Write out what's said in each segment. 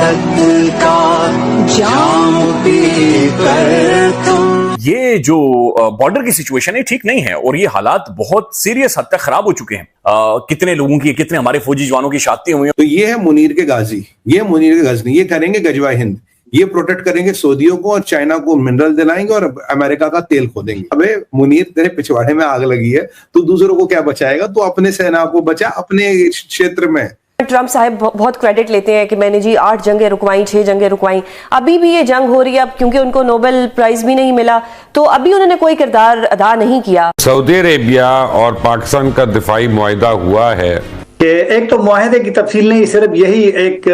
मोहब्बत का जाम पी कर तुम। ये जो बॉर्डर की सिचुएशन है ठीक नहीं है और ये हालात बहुत सीरियस हद तक खराब हो चुके हैं। कितने लोगों की, कितने हमारे फौजी जवानों की शहादतें हुई हैं। तो ये है मुनीर के गाजी, ये मुनीर के गजनी, ये करेंगे गजवा हिंद, ये प्रोटेक्ट करेंगे सऊदियों को और चाइना को मिनरल दिलाएंगे और अमेरिका का तेल खोदेंगे। अबे मुनीर, तेरे पिछवाड़े में आग लगी है, तू दूसरों को क्या बचाएगा? तू अपने सेना को बचा, अपने क्षेत्र में। ट्रम्प साहब बहुत क्रेडिट लेते हैं कि मैंने जी 8 जंगें रुकवाई, 6 जंगें रुकवाई। अभी भी ये जंग हो रही है, अब क्योंकि उनको नोबेल प्राइज भी नहीं मिला तो अभी उन्होंने कोई किरदार अदा नहीं किया। सऊदी अरेबिया और पाकिस्तान का दिफाई मुआहिदा हुआ है कि एक तो मुआहिदे की तफसील नहीं, सिर्फ यही एक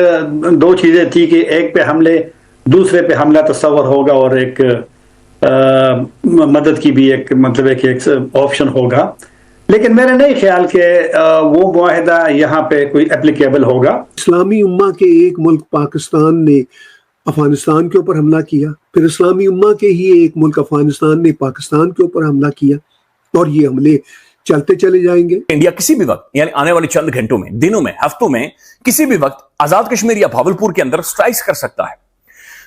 दो चीजें थी कि एक पे हमले, दूसरे पे हमला तस्वर होगा और एक मदद की भी एक मतलब एक ऑप्शन होगा। लेकिन मेरा नहीं ख्याल कि वो मुआहिदा यहाँ पे कोई एप्लीकेबल होगा। इस्लामी उम्मा के एक मुल्क पाकिस्तान ने अफगानिस्तान के ऊपर हमला किया, फिर इस्लामी उम्मा के ही एक मुल्क अफगानिस्तान ने पाकिस्तान के ऊपर हमला किया और ये हमले चलते चले जाएंगे। इंडिया किसी भी वक्त, यानी आने वाले चंद घंटों में, दिनों में, हफ्तों में, किसी भी वक्त आजाद कश्मीर या भावलपुर के अंदर स्ट्राइक्स कर सकता है।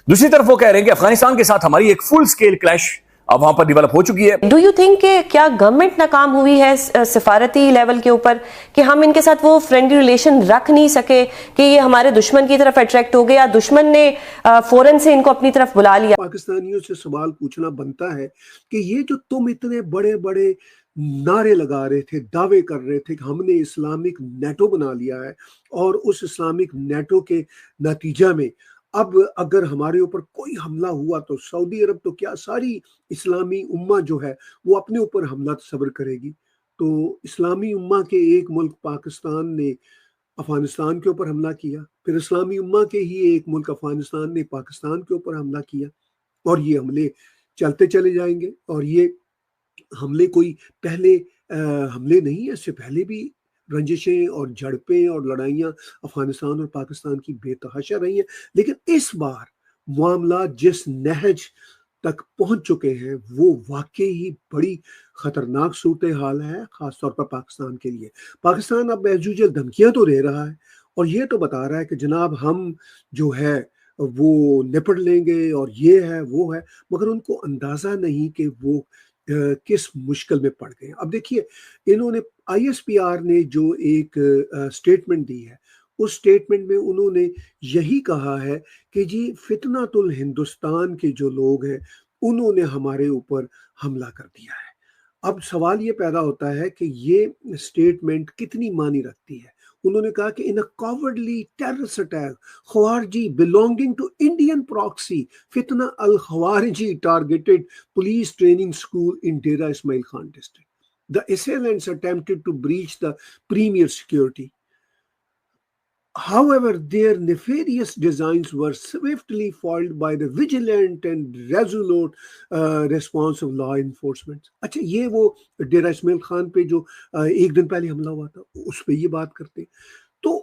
दूसरी तरफ वो कह रहे हैं कि अफगानिस्तान के साथ हमारी एक फुल स्केल क्लैश अब वहां पर डेवलप हो चुकी है। डू यू थिंक कि क्या गवर्नमेंट नाकाम हुई है सिफारती लेवल के ऊपर कि हम इनके साथ वो फ्रेंडली रिलेशन रख नहीं सके कि ये हमारे दुश्मन की तरफ अट्रैक्ट हो गए या दुश्मन ने फौरन से इनको अपनी तरफ बुला लिया? पाकिस्तानियों से सवाल पूछना बनता है कि ये जो तुम इतने बड़े बड़े नारे लगा रहे थे, दावे कर रहे थे कि हमने इस्लामिक नेटो बना लिया है और उस इस्लामिक नेटो के नतीजा में अब अगर हमारे ऊपर कोई हमला हुआ तो सऊदी अरब तो क्या सारी इस्लामी उम्मा जो है वो अपने ऊपर हमला तस्वर करेगी। तो इस्लामी उम्मा के एक मुल्क पाकिस्तान ने अफगानिस्तान के ऊपर हमला किया, फिर इस्लामी उम्मा के ही एक मुल्क अफगानिस्तान ने पाकिस्तान के ऊपर हमला किया और ये हमले चलते चले जाएंगे। और ये हमले कोई पहले हमले नहीं है, इससे पहले भी रंजिशें और झड़पें और लड़ाइयाँ अफगानिस्तान और पाकिस्तान की बेतहाशा रही हैं। लेकिन इस बार मामला जिस नहज तक पहुंच चुके हैं वो वाकई ही बड़ी खतरनाक सूरत हाल है, खासतौर पर पाकिस्तान के लिए। पाकिस्तान अब एज यूजुअल धमकियां तो दे रहा है और ये तो बता रहा है कि जनाब हम जो है वो निपट लेंगे और ये है वो है, मगर उनको अंदाजा नहीं कि वो किस मुश्किल में पड़ गए। अब देखिए, इन्होंने ISPR ने जो एक स्टेटमेंट दी है, उस स्टेटमेंट में उन्होंने यही कहा है कि जी फितनातुल हिंदुस्तान के जो लोग हैं उन्होंने हमारे ऊपर हमला कर दिया है। अब सवाल ये पैदा होता है कि ये स्टेटमेंट कितनी मानी रखती है। उन्होंने कहा कि in a cowardly terrorist attack Khawarij belonging to Indian proxy Fitna al Khawarij targeted police training school in Dera Ismail Khan district. The assailants attempted to breach the premier security. However, their nefarious designs were swiftly foiled by the vigilant and resolute response of law enforcement. अच्छा, ये वो डेरा इस्माइल खान पे जो एक दिन पहले हमला हुआ था उस पे ये बात करते। तो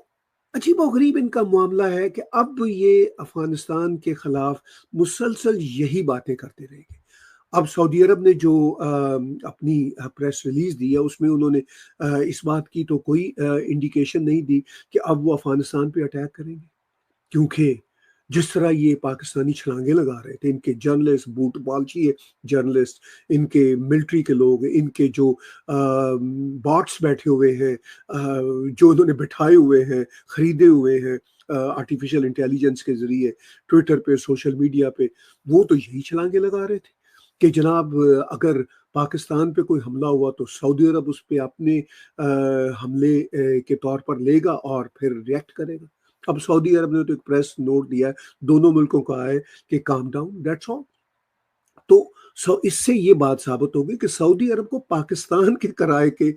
अजीब और गरीब इनका मामला है कि अब ये अफगानिस्तान के खिलाफ मुसलसल यही बातें करते रहेंगे। अब सऊदी अरब ने जो अपनी प्रेस रिलीज दी है उसमें उन्होंने इस बात की तो कोई इंडिकेशन नहीं दी कि अब वो अफगानिस्तान पे अटैक करेंगे, क्योंकि जिस तरह ये पाकिस्तानी छलांगे लगा रहे थे, इनके जर्नलिस्ट, बूट बालची जर्नलिस्ट, इनके मिलिट्री के लोग, इनके जो बॉट्स बैठे हुए हैं, जो उन्होंने बिठाए हुए हैं, खरीदे हुए हैं आर्टिफिशियल इंटेलिजेंस के जरिए ट्विटर पे, सोशल मीडिया पे, वो तो यही छलांगे लगा रहे थे कि जनाब अगर पाकिस्तान पे कोई हमला हुआ तो सऊदी अरब उस पे अपने हमले के तौर पर लेगा और फिर रिएक्ट करेगा। अब सऊदी अरब ने तो एक प्रेस नोट दिया है, दोनों मुल्कों का है कि काम डाउन, दैट्स ऑल। तो इससे ये बात साबित होगी कि सऊदी अरब को पाकिस्तान के किराए के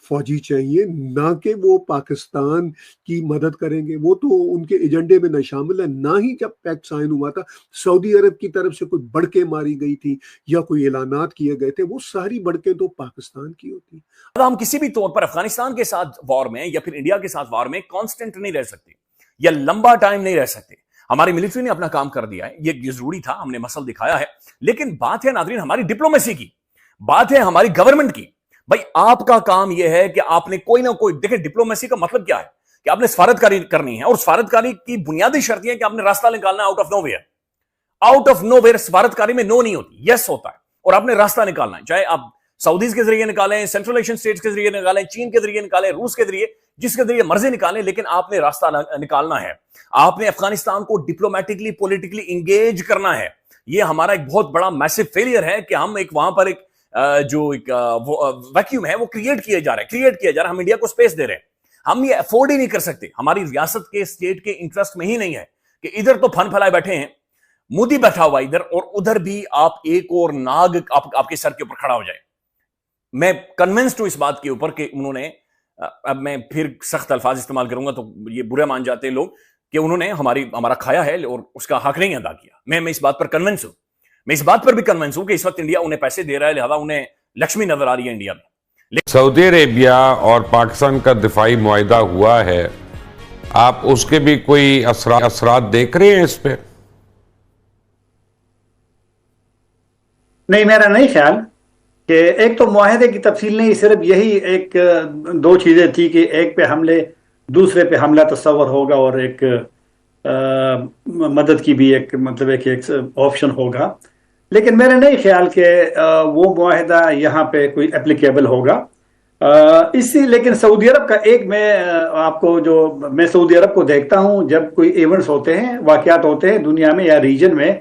फौजी चाहिए, ना कि वो पाकिस्तान की मदद करेंगे। वो तो उनके एजेंडे में न शामिल है, ना ही जब पैक्ट साइन हुआ था सऊदी अरब की तरफ से कोई बढ़के मारी गई थी या कोई ऐलानात किए गए थे, वो सारी बढ़के तो पाकिस्तान की होती। हम किसी भी तौर पर अफगानिस्तान के साथ वॉर में या फिर इंडिया के साथ वॉर में कांस्टेंट नहीं रह सकते या लंबा टाइम नहीं रह सकते। हमारी मिलिट्री ने अपना काम कर दिया है, ये जरूरी था, हमने मसल दिखाया है। लेकिन बात है नाज़रीन हमारी डिप्लोमेसी की, बात है हमारी गवर्नमेंट की। भाई आपका काम यह है कि आपने कोई ना कोई, देखें डिप्लोमेसी का मतलब क्या है کہ آپ نے سفارتکاری کرنی ہے, اور سفارتکاری کی بنیادی شرط یہ ہے کہ آپ نے راستہ نکالنا ہے out of nowhere. Out of nowhere سفارتکاری میں نو نہیں ہوتی, یس ہوتا ہے, اور آپ نے راستہ نکالنا ہے, چاہے آپ سعودیز کے ذریعے نکالیں, سینٹرل ایشین اسٹیٹس کے ذریعے نکالیں, چین کے ذریعے نکالیں, روس کے ذریعے, جس کے ذریعے مرضی نکالیں, لیکن آپ نے راستہ نکالنا ہے. آپ نے افغانستان کو ڈپلومیٹکلی پولیٹکلی انگیج کرنا ہے. یہ ہمارا ایک بہت بڑا میسو فیلئر ہے کہ ہم ایک وہاں پر ایک جو ایک ویکیوم ہے وہ کریٹ کیا جا رہا ہے. ہم انڈیا کو سپیس دے رہے ہیں. ہم یہ افورڈ ہی نہیں کر سکتے. ہماری ریاست کے اسٹیٹ کے انٹرسٹ میں ہی نہیں ہے کہ ادھر تو پھن پھلائے بیٹھے ہیں, مودی بیٹھا ہوا ادھر, اور ادھر بھی آپ ایک اور ناگ آپ کے سر کے اوپر کھڑا ہو جائے. میں کنونسڈ ہوں اس بات کے اوپر کہ انہوں نے, اب میں پھر سخت الفاظ استعمال کروں گا تو یہ برے مان جاتے ہیں لوگ, کہ انہوں نے ہمارا کھایا ہے اور اس کا حق نہیں ادا کیا. میں اس بات پر کنونس ہوں. میں اس بات پر بھی کنونس ہوں کہ اس وقت انڈیا انہیں پیسے دے رہا ہے, لہذا انہیں لکشمی نظر آ رہی ہے انڈیا میں. سعودی عربیہ اور پاکستان کا دفاعی معاہدہ ہوا ہے, آپ اس کے بھی کوئی اثرات دیکھ رہے ہیں اس پہ؟ نہیں, میرا نہیں خیال کہ ایک تو معاہدے کی تفصیل نہیں, صرف یہی ایک دو چیزیں تھی کہ ایک پہ حملے, دوسرے پہ حملہ تصور ہوگا, اور ایک مدد کی بھی ایک مطلب ایک آپشن ہوگا. لیکن میرا نہیں خیال کہ وہ معاہدہ یہاں پہ کوئی اپلیکیبل ہوگا. لیکن سعودی عرب کا ایک میں سعودی عرب کو دیکھتا ہوں جب کوئی ایونٹس ہوتے ہیں, واقعات ہوتے ہیں دنیا میں یا ریجن میں,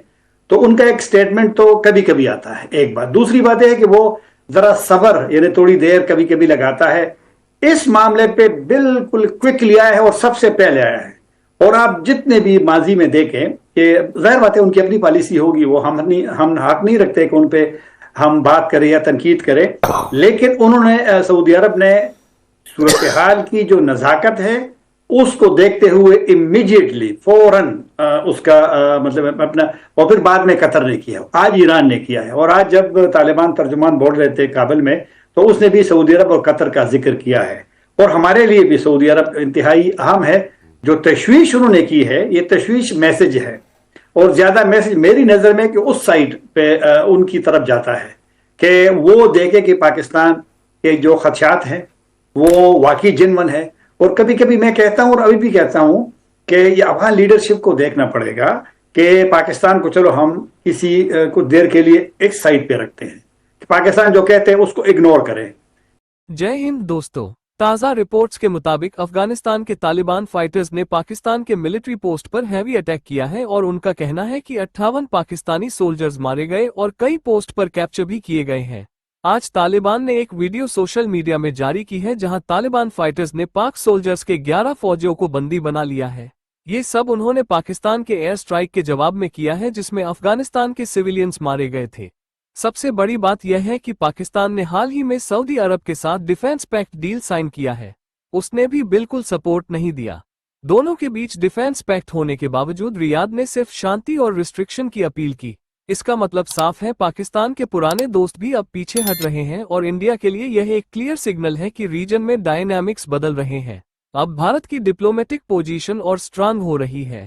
تو ان کا ایک سٹیٹمنٹ تو کبھی کبھی آتا ہے. ایک بات. دوسری بات ہے کہ وہ ذرا صبر, یعنی تھوڑی دیر کبھی کبھی لگاتا ہے. اس معاملے پہ بالکل کوئکلی آیا ہے اور سب سے پہلے آیا ہے. اور آپ جتنے بھی ماضی میں دیکھیں کہ ظاہر بات ہے ان کی اپنی پالیسی ہوگی, وہ ہم حق نہیں رکھتے کہ ان پہ ہم بات کریں یا تنقید کریں, لیکن انہوں نے سعودی عرب نے صورتحال کی جو نزاکت ہے اس کو دیکھتے ہوئے امیڈیٹلی فوراً اس کا مطلب اپنا, اور پھر بعد میں قطر نے کیا, آج ایران نے کیا ہے. اور آج جب طالبان ترجمان بول رہے تھے کابل میں, تو اس نے بھی سعودی عرب اور قطر کا ذکر کیا ہے. اور ہمارے لیے بھی سعودی عرب انتہائی اہم ہے. جو تشویش انہوں نے کی ہے, یہ تشویش میسج ہے, اور زیادہ میسج میری نظر میں کہ اس سائٹ پہ ان کی طرف جاتا ہے کہ وہ دیکھے کہ پاکستان کے جو خدشات ہیں وہ واقعی جنون ہے. اور کبھی کبھی میں کہتا ہوں, اور ابھی بھی کہتا ہوں, کہ یہ افغان لیڈرشپ کو دیکھنا پڑے گا کہ پاکستان کو چلو ہم کسی کچھ دیر کے لیے ایک سائٹ پہ رکھتے ہیں, پاکستان جو کہتے ہیں اس کو اگنور کریں. جے ہند دوستو, تازہ رپورٹس کے مطابق افغانستان کے طالبان فائٹرز نے پاکستان کے ملٹری پوسٹ پر ہیوی اٹیک کیا ہے, اور ان کا کہنا ہے کہ 58 پاکستانی سولجرز مارے گئے اور کئی پوسٹ پر کیپچر بھی کیے گئے ہیں. آج طالبان نے ایک ویڈیو سوشل میڈیا میں جاری کی ہے جہاں طالبان فائٹرز نے پاک سولجرز کے 11 فوجیوں کو بندی بنا لیا ہے. یہ سب انہوں نے پاکستان کے ایئر سٹرائک کے جواب میں کیا ہے جس میں افغانستان کے سویلینز مارے گئے تھے. سب سے بڑی بات یہ ہے کہ پاکستان نے حال ہی میں سعودی عرب کے ساتھ ڈیفنس پیکٹ ڈیل سائن کیا ہے. اس نے بھی بالکل سپورٹ نہیں دیا. دونوں کے بیچ ڈیفنس پیکٹ ہونے کے باوجود ریاض نے صرف شانتی اور ریسٹرکشن کی اپیل کی. اس کا مطلب صاف ہے, پاکستان کے پرانے دوست بھی اب پیچھے ہٹ رہے ہیں, اور انڈیا کے لیے یہ ایک کلیئر سگنل ہے کہ ریجن میں ڈائنامکس بدل رہے ہیں. اب بھارت کی ڈپلومیٹک پوزیشن اور سٹرانگ ہو رہی ہے.